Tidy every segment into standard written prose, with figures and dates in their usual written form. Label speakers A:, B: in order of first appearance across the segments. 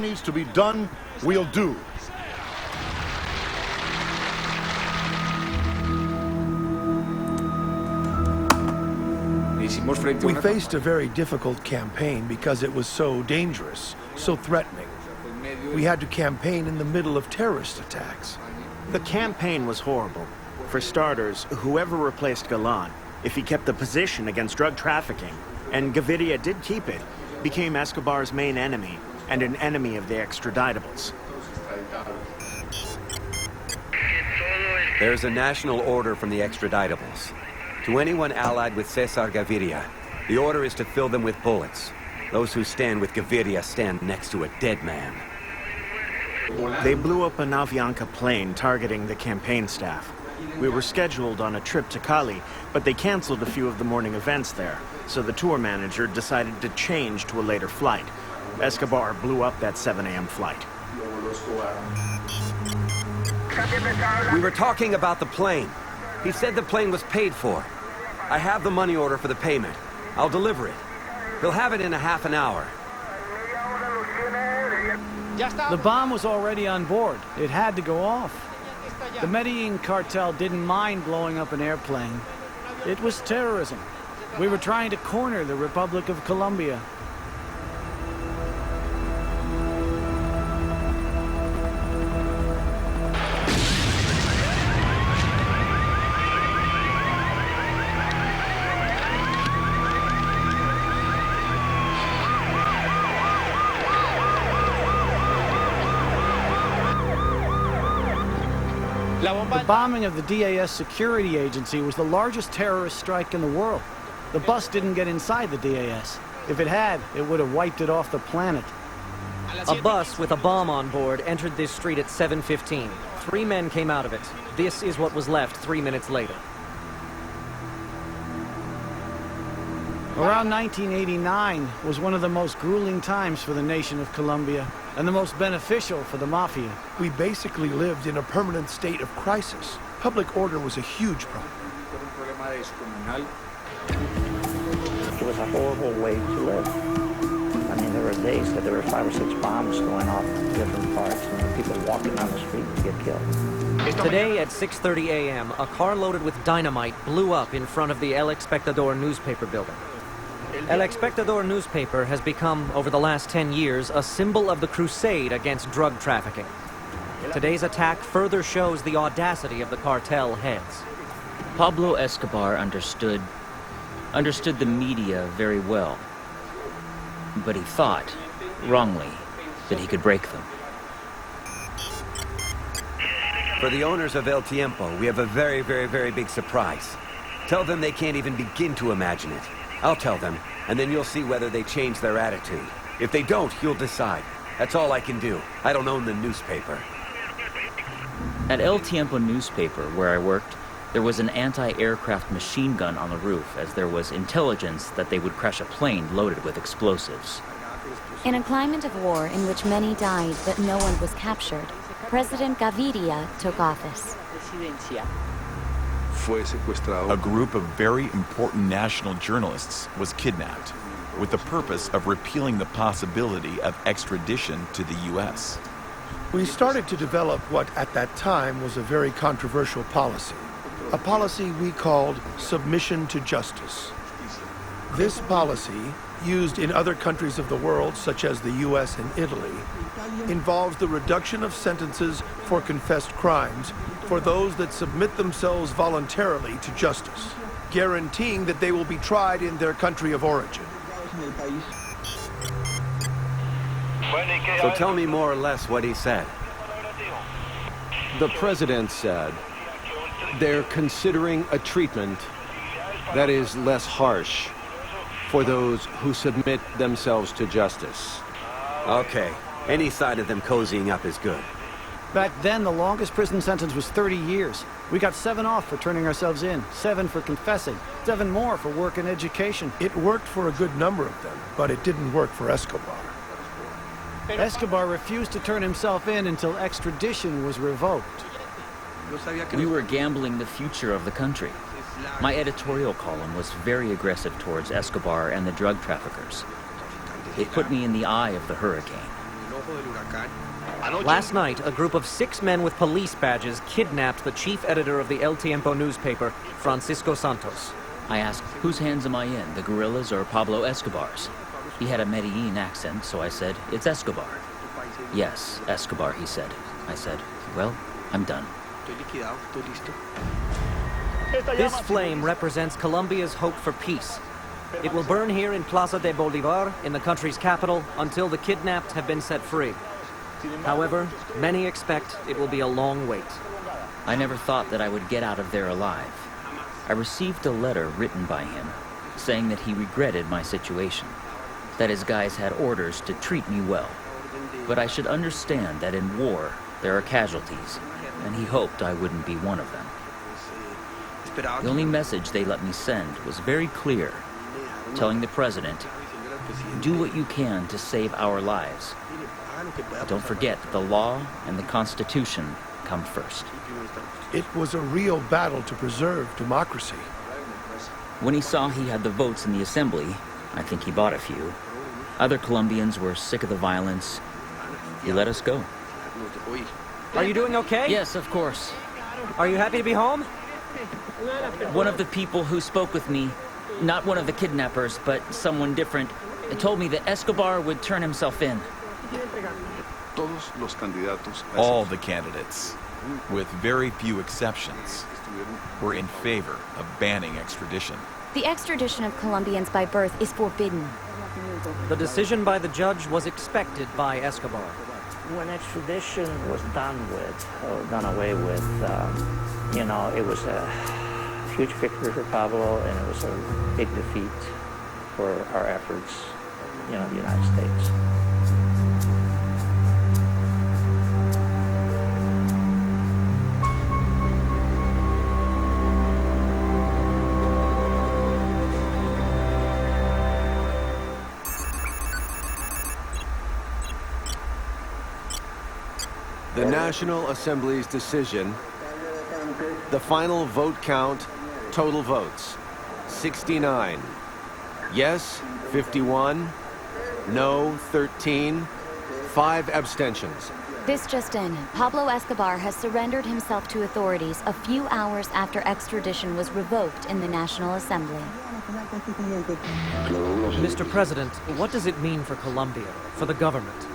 A: needs to be done, we'll do.
B: We faced a very difficult campaign because it was so dangerous, so threatening. We had to campaign in the middle of terrorist attacks.
C: The campaign was horrible. For starters, whoever replaced Galan, if he kept the position against drug trafficking, and Gaviria did keep it, became Escobar's main enemy and an enemy of the extraditables.
D: There's a national order from the extraditables. To anyone allied with Cesar Gaviria, the order is to fill them with bullets. Those who stand with Gaviria stand next to a dead man.
C: They blew up an Avianca plane targeting the campaign staff. We were scheduled on a trip to Cali, but they canceled a few of the morning events there, so the tour manager decided to change to a later flight. Escobar blew up that 7 a.m. flight.
D: We were talking about the plane. He said the plane was paid for. I have the money order for the payment. I'll deliver it. He'll have it in a half an hour.
E: The bomb was already on board. It had to go off. The Medellin cartel didn't mind blowing up an airplane. It was terrorism. We were trying to corner the Republic of Colombia. The bombing of the DAS security agency was the largest terrorist strike in the world. The bus didn't get inside the DAS. If it had, it would have wiped it off the planet.
F: A bus with a bomb on board entered this street at 7:15. 3 men came out of it. This is what was left 3 minutes later.
E: Around 1989 was one of the most grueling times for the nation of Colombia, and the most beneficial for the mafia.
B: We basically lived in a permanent state of crisis. Public order was a huge problem.
G: It was a horrible way to live. I mean, there were days that there were 5 or 6 bombs going off in different parts, and there were people walking down the street to get killed.
F: Today at 6:30 a.m., a car loaded with dynamite blew up in front of the El Espectador newspaper building. El Espectador newspaper has become, over the last 10 years, a symbol of the crusade against drug trafficking. Today's attack further shows the audacity of the cartel heads.
H: Pablo Escobar understood the media very well, but he thought, wrongly, that he could break them.
D: For the owners of El Tiempo, we have a very, very, very big surprise. Tell them they can't even begin to imagine it. I'll tell them, and then you'll see whether they change their attitude. If they don't, you'll decide. That's all I can do. I don't own the newspaper.
H: At El Tiempo newspaper, where I worked, there was an anti-aircraft machine gun on the roof, as there was intelligence that they would crash a plane loaded with explosives.
I: In a climate of war in which many died but no one was captured, President Gaviria took office.
J: A group of very important national journalists was kidnapped with the purpose of repealing the possibility of extradition to the U.S.
B: We started to develop what at that time was a very controversial policy, a policy we called submission to justice. This policy, used in other countries of the world, such as the U.S. and Italy, involves the reduction of sentences for confessed crimes for those that submit themselves voluntarily to justice, guaranteeing that they will be tried in their country of origin.
D: So tell me more or less what he said.
K: The president said they're considering a treatment that is less harsh for those who submit themselves to justice.
D: Okay, any side of them cozying up is good.
E: Back then, the longest prison sentence was 30 years. We got 7 off for turning ourselves in, 7 for confessing, 7 more for work and education.
B: It worked for a good number of them, but it didn't work for Escobar.
E: Escobar refused to turn himself in until extradition was revoked.
H: We were gambling the future of the country. My editorial column was very aggressive towards Escobar and the drug traffickers. It put me in the eye of the hurricane.
F: Last night, a group of 6 men with police badges kidnapped the chief editor of the El Tiempo newspaper, Francisco Santos.
H: I asked, whose hands am I in, the guerrillas or Pablo Escobar's? He had a Medellin accent, so I said, it's Escobar. Yes, Escobar, he said. I said, well, I'm done.
F: This flame represents Colombia's hope for peace. It will burn here in Plaza de Bolivar, in the country's capital, until the kidnapped have been set free. However, many expect it will be a long wait.
H: I never thought that I would get out of there alive. I received a letter written by him, saying that he regretted my situation, that his guys had orders to treat me well. But I should understand that in war, there are casualties, and he hoped I wouldn't be one of them. The only message they let me send was very clear, telling the president, do what you can to save our lives. Don't forget that the law and the Constitution come first.
B: It was a real battle to preserve democracy.
H: When he saw he had the votes in the assembly, I think he bought a few. Other Colombians were sick of the violence. He let us go.
F: Are you doing okay?
H: Yes, of course.
F: Are you happy to be home?
H: One of the people who spoke with me, not one of the kidnappers, but someone different, told me that Escobar would turn himself in.
J: All the candidates, with very few exceptions, were in favor of banning extradition.
I: The extradition of Colombians by birth is forbidden.
F: The decision by the judge was expected by Escobar.
G: When extradition was done with, or done away with, you know, it was a huge victory for Pablo, and it was a big defeat for our efforts, you know, the United States.
K: The National Assembly's decision, the final vote count, total votes, 69. Yes, 51. No, 13. 5 abstentions.
I: This just in, Pablo Escobar has surrendered himself to authorities a few hours after extradition was revoked in the National Assembly.
F: Mr. President, what does it mean for Colombia, for the government?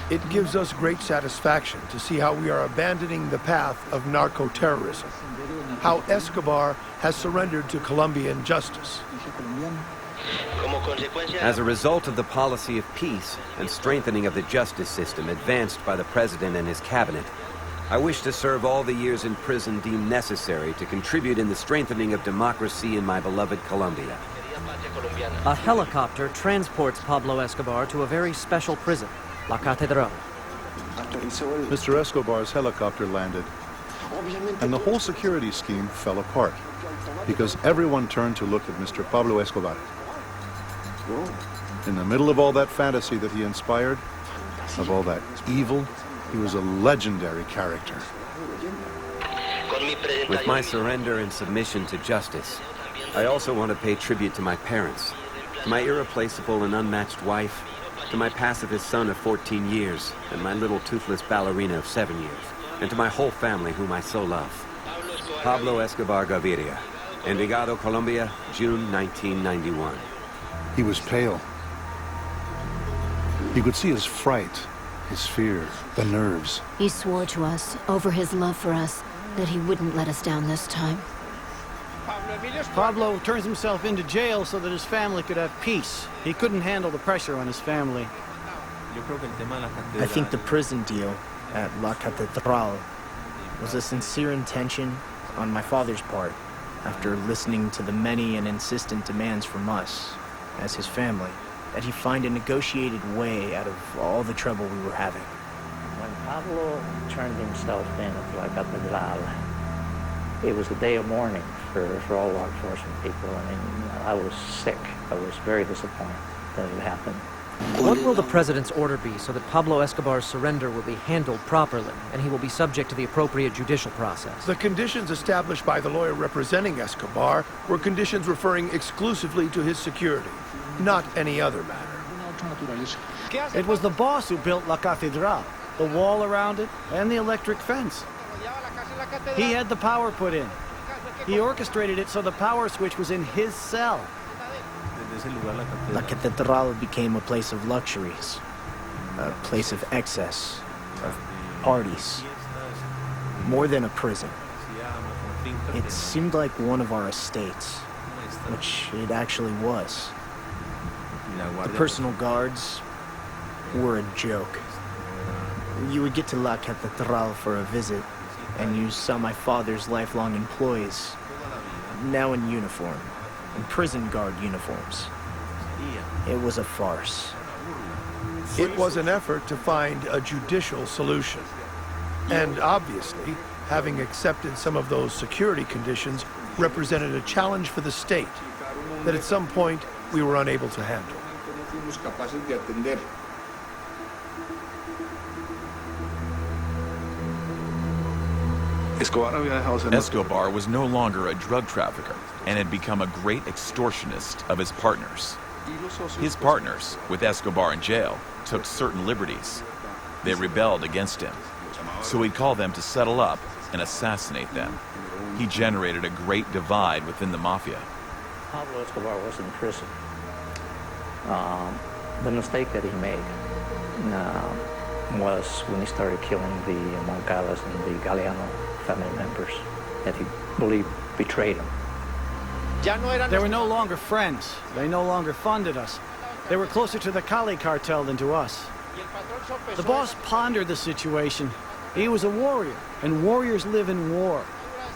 B: It gives us great satisfaction to see how we are abandoning the path of narco-terrorism, how Escobar has surrendered to Colombian justice.
D: As a result of the policy of peace and strengthening of the justice system advanced by the president and his cabinet, I wish to serve all the years in prison deemed necessary to contribute in the strengthening of democracy in my beloved Colombia.
F: A helicopter transports Pablo Escobar to a very special prison, La Catedral.
A: Mr. Escobar's helicopter landed, and the whole security scheme fell apart because everyone turned to look at Mr. Pablo Escobar. In the middle of all that fantasy that he inspired, of all that evil, he was a legendary character.
D: With my surrender and submission to justice, I also want to pay tribute to my parents, to my irreplaceable and unmatched wife, to my pacifist son of 14 years, and my little toothless ballerina of 7 years, and to my whole family whom I so love. Pablo Escobar Gaviria, Envigado, Colombia, June 1991.
A: He was pale. You could see his fright, his fear, the nerves.
L: He swore to us, over his love for us, that he wouldn't let us down this time.
E: Pablo turns himself into jail so that his family could have peace. He couldn't handle the pressure on his family.
M: I think the prison deal at La Catedral was a sincere intention on my father's part, after listening to the many and insistent demands from us, as his family, that he find a negotiated way out of all the trouble we were having.
G: When Pablo turned himself in at La Catedral, it was a day of mourning for all law enforcement people. I mean, I was sick. I was very disappointed that it happened.
F: What will the president's order be so that Pablo Escobar's surrender will be handled properly and he will be subject to the appropriate judicial process?
B: The conditions established by the lawyer representing Escobar were conditions referring exclusively to his security, not any other matter.
E: It was the boss who built La Catedral, the wall around it, and the electric fence. He had the power put in. He orchestrated it so the power switch was in his cell.
M: La Catedral became a place of luxuries, a place of excess, of parties, more than a prison. It seemed like one of our estates, which it actually was. The personal guards were a joke. You would get to La Catedral for a visit, and you saw my father's lifelong employees, now in uniform, in prison guard uniforms. It was a farce.
B: It was an effort to find a judicial solution. And obviously, having accepted some of those security conditions represented a challenge for the state that at some point we were unable to handle.
J: Escobar was no longer a drug trafficker and had become a great extortionist of his partners. His partners, with Escobar in jail, took certain liberties. They rebelled against him. So he'd call them to settle up and assassinate them. He generated a great divide within the mafia.
G: Pablo Escobar was in prison. The mistake that he made was when he started killing the Moncadas and the Galeano family members that he believed betrayed him.
E: They were no longer friends. They no longer funded us. They were closer to the Cali cartel than to us. The boss pondered the situation. He was a warrior, and warriors live in war.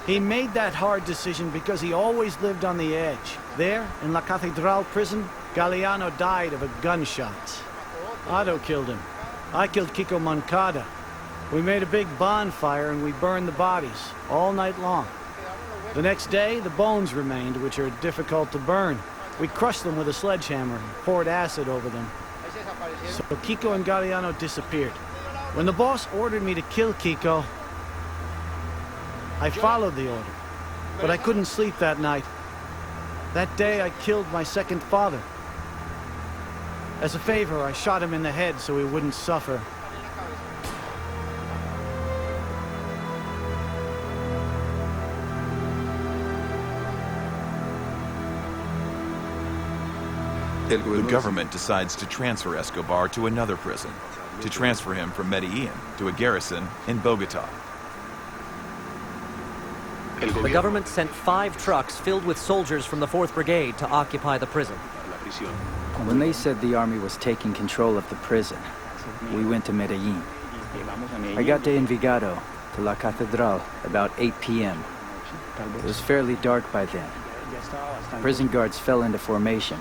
E: He made that hard decision because he always lived on the edge. There, in La Catedral prison, Galeano died of a gunshot. Otto killed him. I killed Kiko Moncada. We made a big bonfire and we burned the bodies all night long. The next day, the bones remained, which are difficult to burn. We crushed them with a sledgehammer and poured acid over them. So Kiko and Galeano disappeared. When the boss ordered me to kill Kiko, I followed the order, but I couldn't sleep that night. That day, I killed my second father. As a favor, I shot him in the head so he wouldn't suffer.
J: The government decides to transfer Escobar to another prison, to transfer him from Medellin to a garrison in Bogota.
F: The government sent 5 trucks filled with soldiers from the 4th Brigade to occupy the prison.
N: When they said the army was taking control of the prison, we went to Medellin. I got to Envigado, to La Catedral, about 8 p.m. It was fairly dark by then. Prison guards fell into formation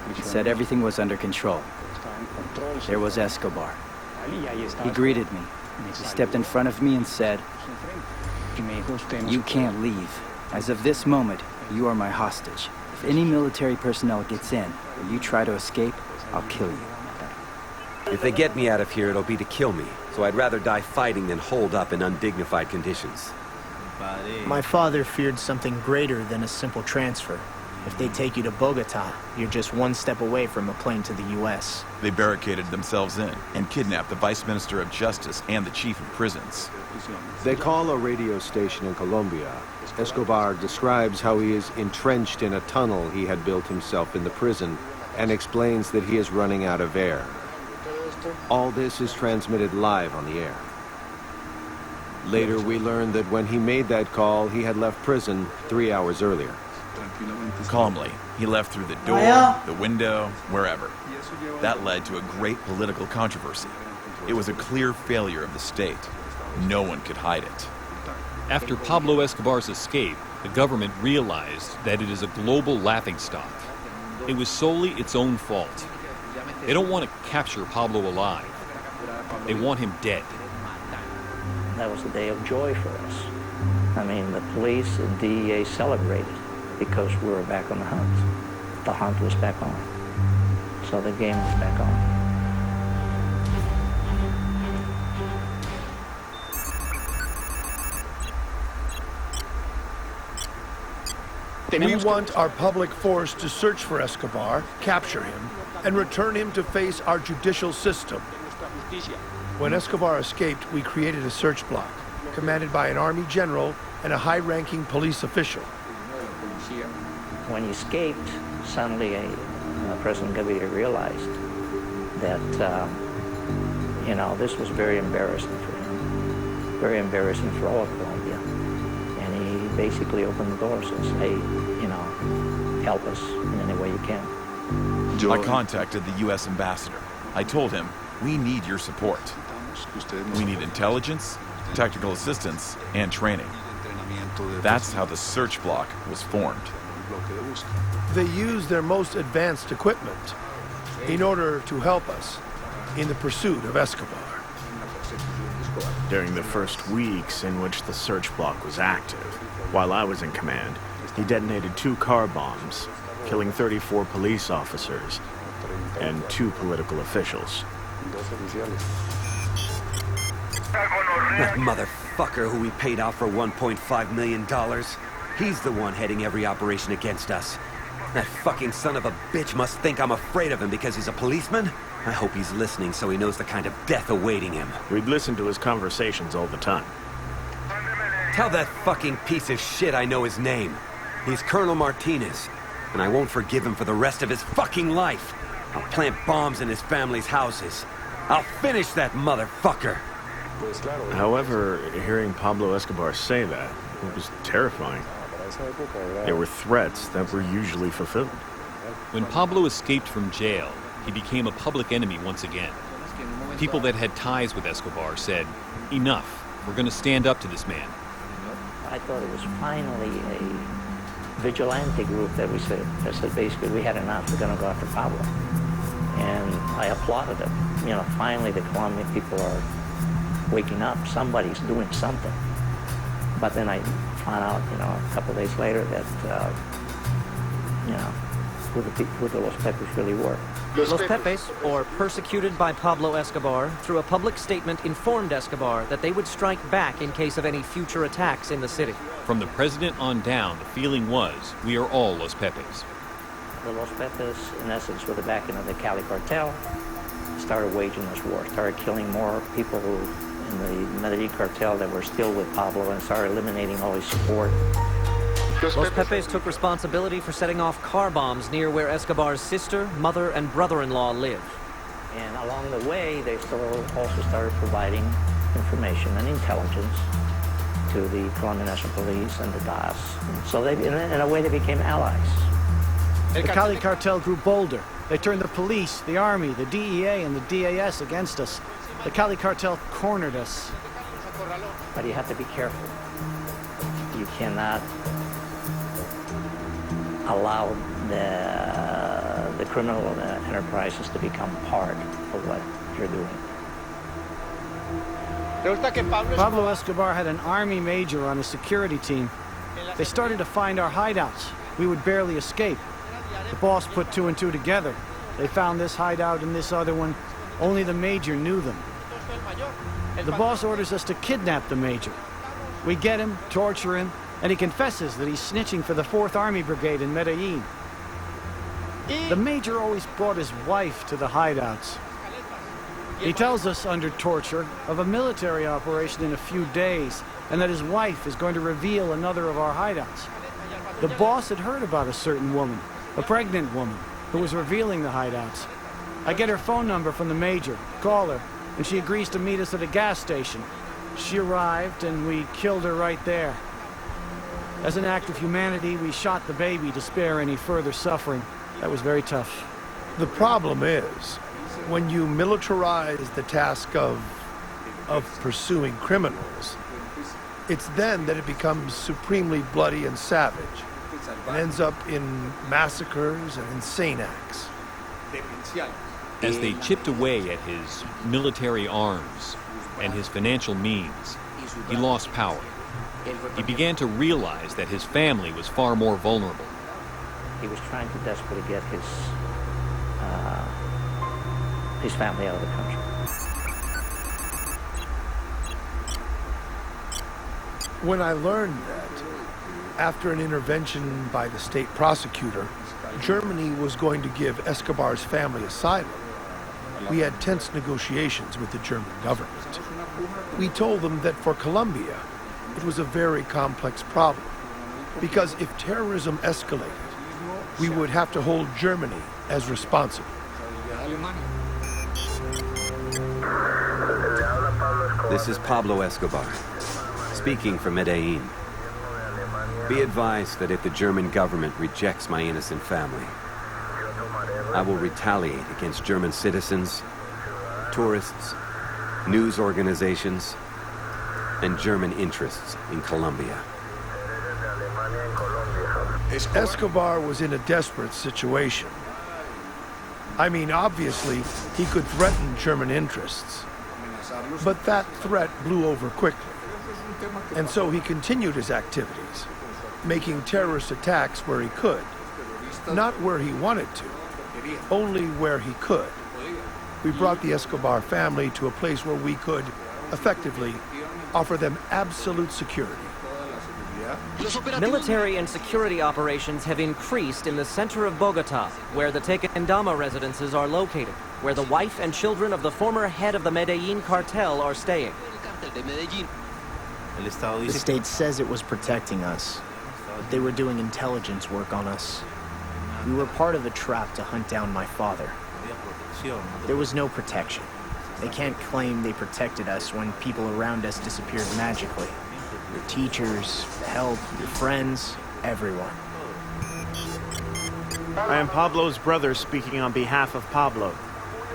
N: and said everything was under control. There was Escobar. He greeted me. He stepped in front of me and said, "You can't leave. As of this moment, you are my hostage. If any military personnel gets in, or you try to escape, I'll kill you."
D: If they get me out of here, it'll be to kill me. So I'd rather die fighting than hold up in undignified conditions.
M: My father feared something greater than a simple transfer. If they take you to Bogota, you're just one step away from a plane to the U.S.
J: They barricaded themselves in and kidnapped the Vice Minister of Justice and the Chief of Prisons.
K: They call a radio station in Colombia. Escobar describes how he is entrenched in a tunnel he had built himself in the prison and explains that he is running out of air. All this is transmitted live on the air. Later, we learned that when he made that call, he had left prison 3 hours earlier.
J: Calmly, he left through the door, the window, wherever. That led to a great political controversy. It was a clear failure of the state. No one could hide it.
O: After Pablo Escobar's escape, the government realized that it is a global laughingstock. It was solely its own fault. They don't want to capture Pablo alive. They want him dead.
G: That was a day of joy for us. I mean, the police and DEA celebrated because we were back on the hunt. The hunt was back on. So the game was back on.
B: We want our public force to search for Escobar, capture him, and return him to face our judicial system. When Escobar escaped, we created a search block, commanded by an army general and a high-ranking police official.
G: When he escaped, suddenly President Gaviria realized that, you know, this was very embarrassing for him, very embarrassing for all of Colombia. And he basically opened the doors and said, hey, you know, help us in any way you can.
J: I contacted the U.S. ambassador. I told him, we need your support. We need intelligence, technical assistance, and training. That's how the search block was formed.
B: They used their most advanced equipment in order to help us in the pursuit of Escobar.
C: During the first weeks in which the search block was active, while I was in command, he detonated 2 car bombs, killing 34 police officers and 2 political officials.
D: That motherfucker who we paid out for $1.5 million, he's the one heading every operation against us. That fucking son of a bitch must think I'm afraid of him because he's a policeman? I hope he's listening so he knows the kind of death awaiting him.
C: We'd listen to his conversations all the time.
D: Tell that fucking piece of shit I know his name. He's Colonel Martinez, and I won't forgive him for the rest of his fucking life. I'll plant bombs in his family's houses. I'll finish that motherfucker.
C: However, hearing Pablo Escobar say that, it was terrifying. There were threats that were usually fulfilled.
O: When Pablo escaped from jail, he became a public enemy once again. People that had ties with Escobar said, enough, we're going to stand up to this man.
G: I thought it was finally a vigilante group that said basically we had enough, we're going to go after Pablo. And I applauded them. You know, finally the Colombian people are waking up, somebody's doing something. But then I found out, you know, a couple of days later that, you know, who the Los Pepes really were.
F: Los Pepes, or persecuted by Pablo Escobar, through a public statement informed Escobar that they would strike back in case of any future attacks in the city.
O: From the president on down, the feeling was, we are all Los Pepes.
G: The Los Pepes, in essence, with the backing of the Cali cartel, started waging this war, started killing more people who in the Medellin cartel that were still with Pablo and started eliminating all his support.
F: Los Pepes took responsibility for setting off car bombs near where Escobar's sister, mother, and brother-in-law lived.
G: And along the way, they also started providing information and intelligence to the Colombian National Police and the DAS. So they, in a way, they became allies.
E: The Cali cartel grew bolder. They turned the police, the army, the DEA, and the DAS against us. The Cali cartel cornered us.
G: But you have to be careful. You cannot allow the criminal enterprises to become part of what you're doing.
E: Pablo Escobar had an army major on his security team. They started to find our hideouts. We would barely escape. The boss put 2 and 2 together. They found this hideout and this other one. Only the major knew them. The boss orders us to kidnap the major. We get him, torture him, and he confesses that he's snitching for the 4th Army Brigade in Medellin. The major always brought his wife to the hideouts. He tells us under torture of a military operation in a few days, and that his wife is going to reveal another of our hideouts. The boss had heard about a certain woman, a pregnant woman, who was revealing the hideouts. I get her phone number from the major, call her, and she agrees to meet us at a gas station. She arrived, and we killed her right there. As an act of humanity, we shot the baby to spare any further suffering. That was very tough.
B: The problem is, when you militarize the task of pursuing criminals, it's then that it becomes supremely bloody and savage, and ends up in massacres and insane acts.
O: As they chipped away at his military arms and his financial means, he lost power. He began to realize that his family was far more vulnerable.
G: He was trying to desperately get his family out of the country.
B: When I learned that, After an intervention by the state prosecutor, Germany was going to give Escobar's family asylum. We had tense negotiations with the German government. We told them that for Colombia, it was a very complex problem, because if terrorism escalated, we would have to hold Germany as responsible.
D: This is Pablo Escobar, speaking from Medellin. Be advised that if the German government rejects my innocent family, I will retaliate against German citizens, tourists, news organizations, and German interests in Colombia.
B: Escobar was in a desperate situation. I mean, obviously, he could threaten German interests. But that threat blew over quickly. And so he continued his activities, making terrorist attacks where he could. Not where he wanted to, only where he could. We brought the Escobar family to a place where we could, effectively, offer them absolute security.
F: Military and security operations have increased in the center of Bogota, where the Tequendama residences are located, where the wife and children of the former head of the Medellin cartel are staying.
M: The state says it was protecting us, but they were doing intelligence work on us. We were part of a trap to hunt down my father. There was no protection. They can't claim they protected us when people around us disappeared magically. Your teachers, help, your friends, everyone.
C: I am Pablo's brother speaking on behalf of Pablo.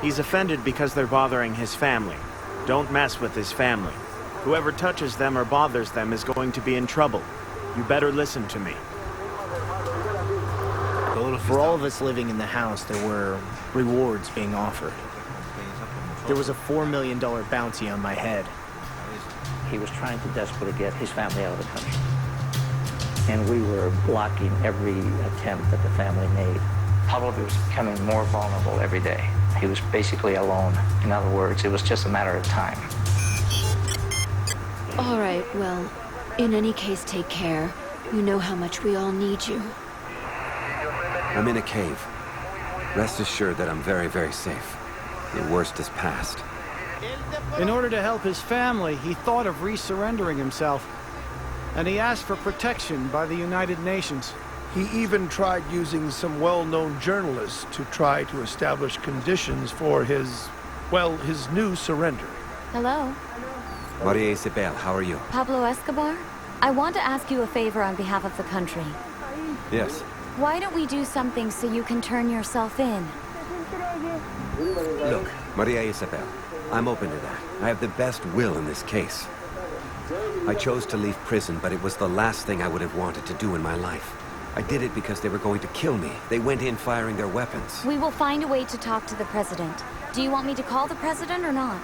C: He's offended because they're bothering his family. Don't mess with his family. Whoever touches them or bothers them is going to be in trouble. You better listen to me.
M: For all of us living in the house, there were rewards being offered. There was a $4 million bounty on my head.
G: He was trying to desperately get his family out of the country. And we were blocking every attempt that the family made. Pablo was becoming more vulnerable every day. He was basically alone. In other words, it was just a matter of time.
L: All right, well, in any case, take care. You know how much we all need you.
D: I'm in a cave. Rest assured that I'm very, very safe. The worst is past.
E: In order to help his family, he thought of resurrendering himself. And he asked for protection by the United Nations.
B: He even tried using some well-known journalists to try to establish conditions for his new surrender.
I: Hello?
D: Maria Isabel, how are you?
I: Pablo Escobar? I want to ask you a favor on behalf of the country.
D: Yes.
I: Why don't we do something so you can turn yourself in?
D: Look, Maria Isabel, I'm open to that. I have the best will in this case. I chose to leave prison, but it was the last thing I would have wanted to do in my life. I did it because they were going to kill me. They went in firing their weapons.
I: We will find a way to talk to the president. Do you want me to call the president or not?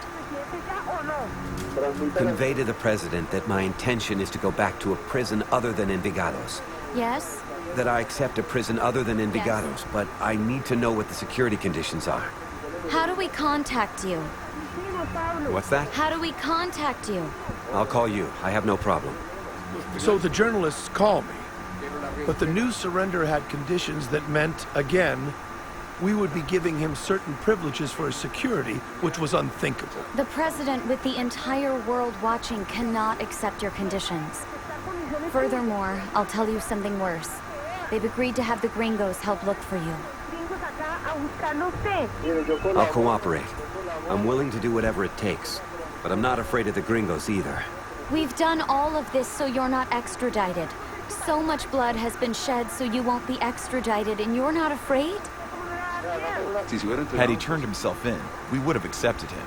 D: Convey to the president that my intention is to go back to a prison other than Envigado's.
I: Yes?
D: That I accept a prison other than Envigado's, but I need to know what the security conditions are.
I: How do we contact you?
D: What's that?
I: How do we contact you?
D: I'll call you. I have no problem.
B: So the journalists call me. But the new surrender had conditions that meant, again, we would be giving him certain privileges for his security, which was unthinkable.
I: The president with the entire world watching cannot accept your conditions. Furthermore, I'll tell you something worse. They've agreed to have the gringos help look for you.
D: I'll cooperate. I'm willing to do whatever it takes, but I'm not afraid of the gringos either.
I: We've done all of this so you're not extradited. So much blood has been shed so you won't be extradited, and you're not afraid?
J: Had he turned himself in, we would have accepted him.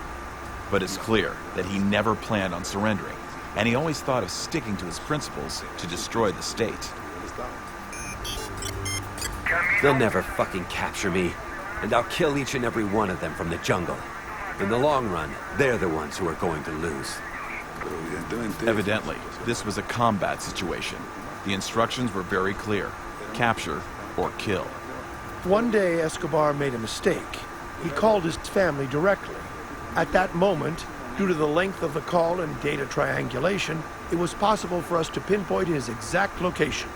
J: But it's clear that he never planned on surrendering, and he always thought of sticking to his principles to destroy the state.
D: They'll never fucking capture me, and I'll kill each and every one of them from the jungle. In the long run, they're the ones who are going to lose.
J: Evidently, this was a combat situation. The instructions were very clear. Capture or kill.
B: One day, Escobar made a mistake. He called his family directly. At that moment, due to the length of the call and data triangulation, it was possible for us to pinpoint his exact location.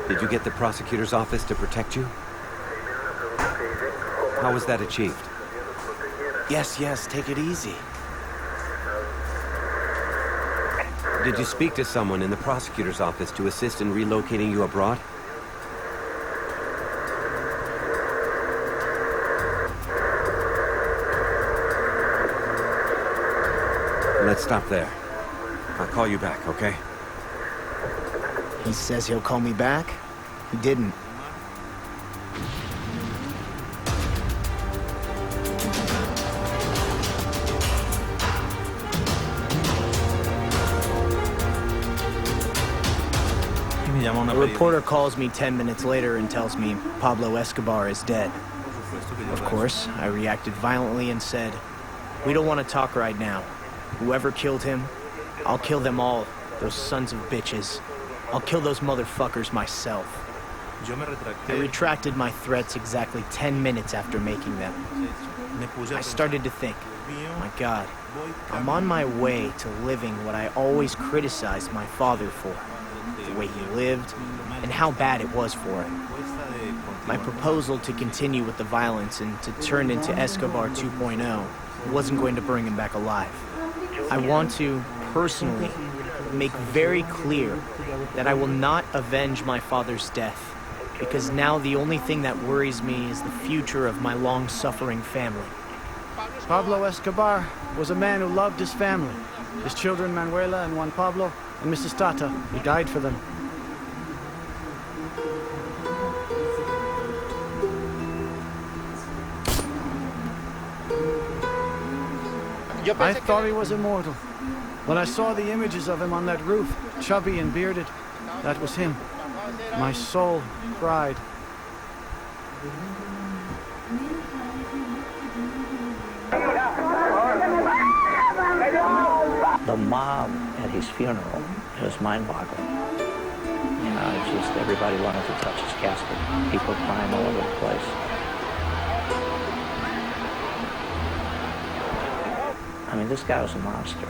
D: Did you get the prosecutor's office to protect you? How was that achieved?
C: Yes, take it easy.
D: Did you speak to someone in the prosecutor's office to assist in relocating you abroad? Let's stop there. I'll call you back, okay?
M: He says he'll call me back? He didn't. A reporter calls me 10 minutes later and tells me Pablo Escobar is dead. Of course, I reacted violently and said, "We don't want to talk right now. Whoever killed him, I'll kill them all, those sons of bitches. I'll kill those motherfuckers myself." I retracted my threats exactly 10 minutes after making them. I started to think, my God, I'm on my way to living what I always criticized my father for. The way he lived, and how bad it was for him. My proposal to continue with the violence and to turn into Escobar 2.0 wasn't going to bring him back alive. I want to, personally, make very clear that I will not avenge my father's death, because now the only thing that worries me is the future of my long-suffering family.
E: Pablo Escobar was a man who loved his family. His children, Manuela and Juan Pablo, and Mrs. Tata. He died for them. I thought he was immortal. When I saw the images of him on that roof, chubby and bearded, that was him. My soul cried.
G: The mob at his funeral, it was mind-boggling. You know, it's just everybody wanted to touch his casket. People crying all over the place. I mean, this guy was a monster.